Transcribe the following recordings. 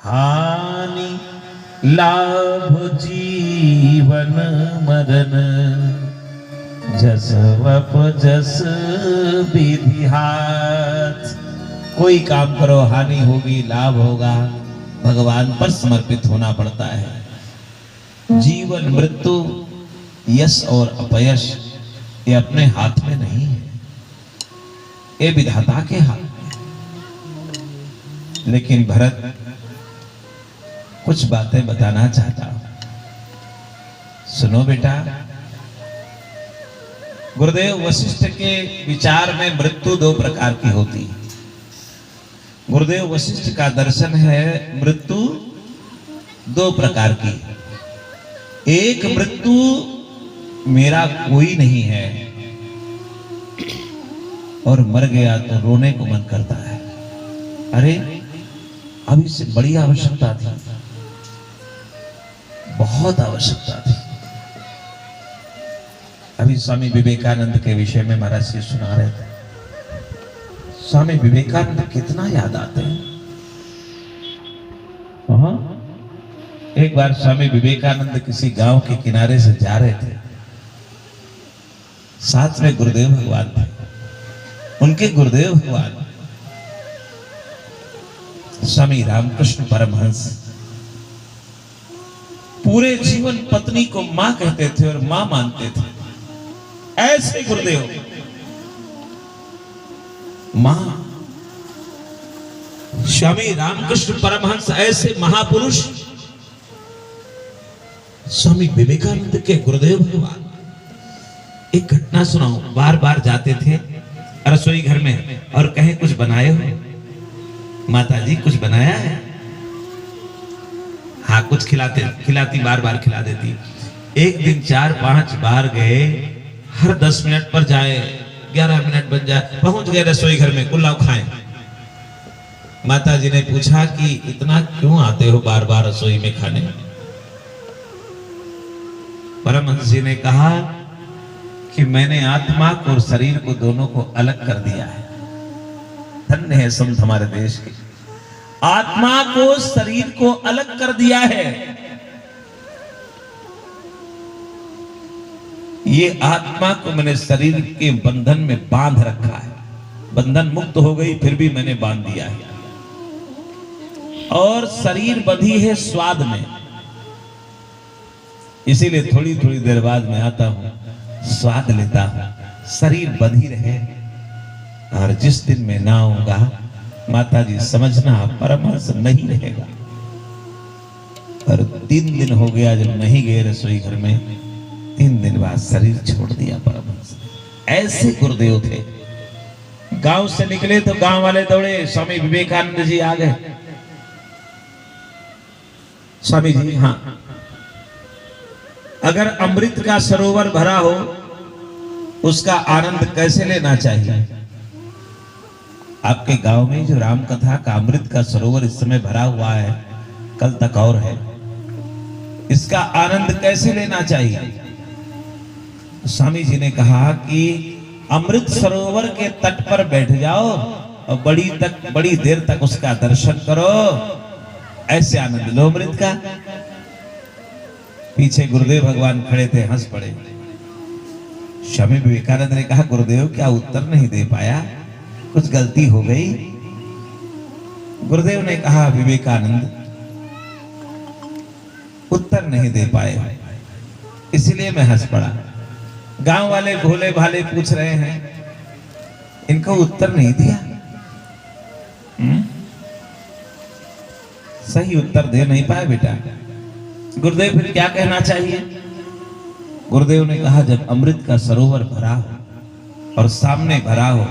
हानि लाभ जीवन मरण, जस वप जस विधि हाथ। कोई काम करो हानि होगी लाभ होगा, भगवान पर समर्पित होना पड़ता है। जीवन मृत्यु यश और अपयश ये अपने हाथ में नहीं है, ये विधाता के हाथ में। लेकिन भरत कुछ बातें बताना चाहता हूं, सुनो बेटा। गुरुदेव वशिष्ठ के विचार में मृत्यु दो प्रकार की होती है। गुरुदेव वशिष्ठ का दर्शन है मृत्यु दो प्रकार की। एक मृत्यु मेरा कोई नहीं है और मर गया तो रोने को मन करता है, अरे अभी से बड़ी आवश्यकता थी, बहुत आवश्यकता थी। अभी स्वामी विवेकानंद के विषय में महाराज जी सुना रहे थे। स्वामी विवेकानंद कितना याद आते हैं। एक बार स्वामी विवेकानंद किसी गांव के किनारे से जा रहे थे, साथ में गुरुदेव भगवान थे। उनके गुरुदेव भगवान स्वामी रामकृष्ण परमहंस पूरे जीवन पत्नी को मां कहते थे और मां मानते थे। ऐसे गुरुदेव मां, स्वामी रामकृष्ण परमहंस ऐसे महापुरुष, स्वामी विवेकानंद के गुरुदेव भगवान। एक घटना सुनाऊं। बार बार जाते थे रसोई घर में और कहे कुछ बनाए हो माता जी, कुछ बनाया है? हाँ कुछ खिलाती बार बार खिला देती। एक दिन 4-5 बार गए, हर 10 मिनट पर जाए, 11 मिनट बन जाए, पहुंच गए रसोई घर में, कुल्लाओ खाएं। माता जी ने पूछा कि इतना क्यों आते हो बार बार रसोई में खाने? परमहंस जी ने कहा कि मैंने आत्मा को और शरीर को दोनों को अलग कर दिया है। धन्य है संत हमारे देश के, आत्मा को शरीर को अलग कर दिया है। ये आत्मा को मैंने शरीर के बंधन में बांध रखा है, बंधन मुक्त हो गई फिर भी मैंने बांध दिया है। और शरीर बंधी है स्वाद में, इसीलिए थोड़ी थोड़ी देर बाद मैं आता हूं, स्वाद लेता हूं। शरीर बंधी रहे, और जिस दिन मैं ना आऊंगा माता जी समझना परमहंस नहीं रहेगा। और 3 दिन हो गया जब नहीं गए रसोई घर में, 3 दिन बाद शरीर छोड़ दिया परमहंस। ऐसे गुरुदेव थे। गांव से निकले तो गांव वाले दौड़े, स्वामी विवेकानंद जी आ गए। स्वामी जी, हाँ, अगर अमृत का सरोवर भरा हो उसका आनंद कैसे लेना चाहिए? आपके गांव में जो राम कथा का अमृत का सरोवर इस समय भरा हुआ है, कल तक और है, इसका आनंद कैसे लेना चाहिए? स्वामी जी ने कहा कि अमृत सरोवर के तट पर बैठ जाओ और बड़ी देर तक उसका दर्शन करो, ऐसे आनंद लो अमृत का। पीछे गुरुदेव भगवान खड़े थे, हंस पड़े। स्वामी विवेकानंद ने कहा, गुरुदेव क्या उत्तर नहीं दे पाया, कुछ गलती हो गई? गुरुदेव ने कहा, विवेकानंद उत्तर नहीं दे पाए, इसलिए मैं हंस पड़ा। गांव वाले भोले भाले पूछ रहे हैं, इनको उत्तर नहीं दिया। सही उत्तर दे नहीं पाए बेटा। गुरुदेव फिर क्या कहना चाहिए? गुरुदेव ने कहा, जब अमृत का सरोवर भरा हो और सामने भरा हो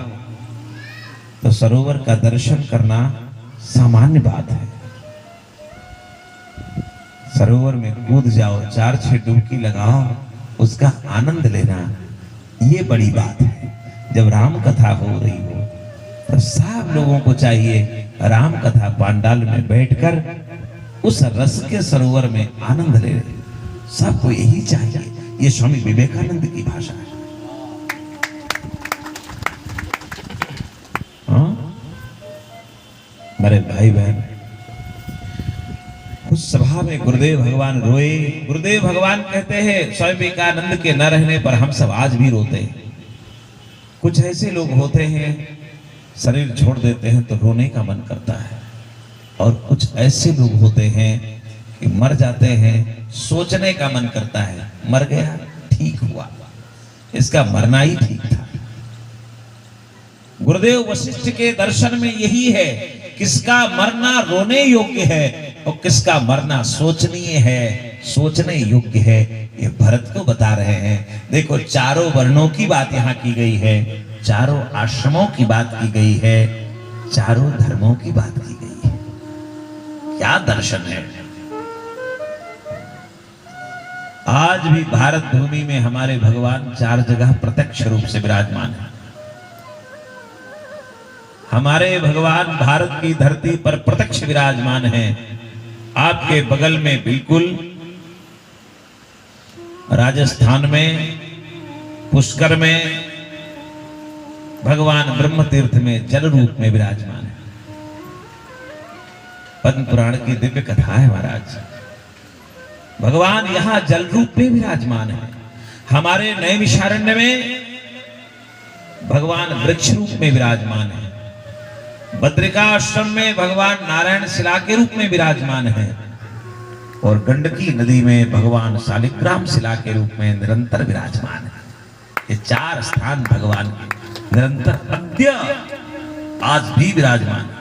तो सरोवर का दर्शन करना सामान्य बात है। सरोवर में कूद जाओ, 4-6 डुबकी लगाओ, उसका आनंद लेना, ये बड़ी बात है। जब राम कथा हो रही हो तो सब लोगों को चाहिए राम कथा पांडाल में बैठकर उस रस के सरोवर में आनंद ले। सबको यही चाहिए। ये स्वामी विवेकानंद की भाषा है। मेरे भाई बहन, उस सभा में गुरुदेव भगवान रोए। गुरुदेव भगवान कहते हैं स्वामी विवेकानंद के न रहने पर हम सब आज भी रोते हैं। कुछ ऐसे लोग होते हैं शरीर छोड़ देते हैं तो रोने का मन करता है, और कुछ ऐसे लोग होते हैं कि मर जाते हैं सोचने का मन करता है मर गया ठीक हुआ, इसका मरना ही ठीक था। गुरुदेव वशिष्ठ के दर्शन में यही है, किसका मरना रोने योग्य है और किसका मरना सोचनीय है, सोचने योग्य है, ये भरत को बता रहे हैं। देखो चारों वर्णों की बात यहाँ की गई है, चारों आश्रमों की बात की गई है, चारों धर्मों की बात की गई है। क्या दर्शन है। आज भी भारत भूमि में हमारे भगवान चार जगह प्रत्यक्ष रूप से विराजमान है। हमारे भगवान भारत की धरती पर प्रत्यक्ष विराजमान हैं। आपके बगल में बिल्कुल राजस्थान में पुष्कर में भगवान ब्रह्म तीर्थ में जल रूप में विराजमान है। पद्म पुराण की दिव्य कथा है महाराज, भगवान यहां जल रूप में विराजमान है। हमारे नैमिषारण्य में भगवान वृक्ष रूप में विराजमान है। बद्रिका आश्रम में भगवान नारायण शिला के रूप में विराजमान है, और गंडकी नदी में भगवान शालिग्राम शिला के रूप में निरंतर विराजमान है। ये चार स्थान भगवान के निरंतर अद्य आज भी विराजमान है।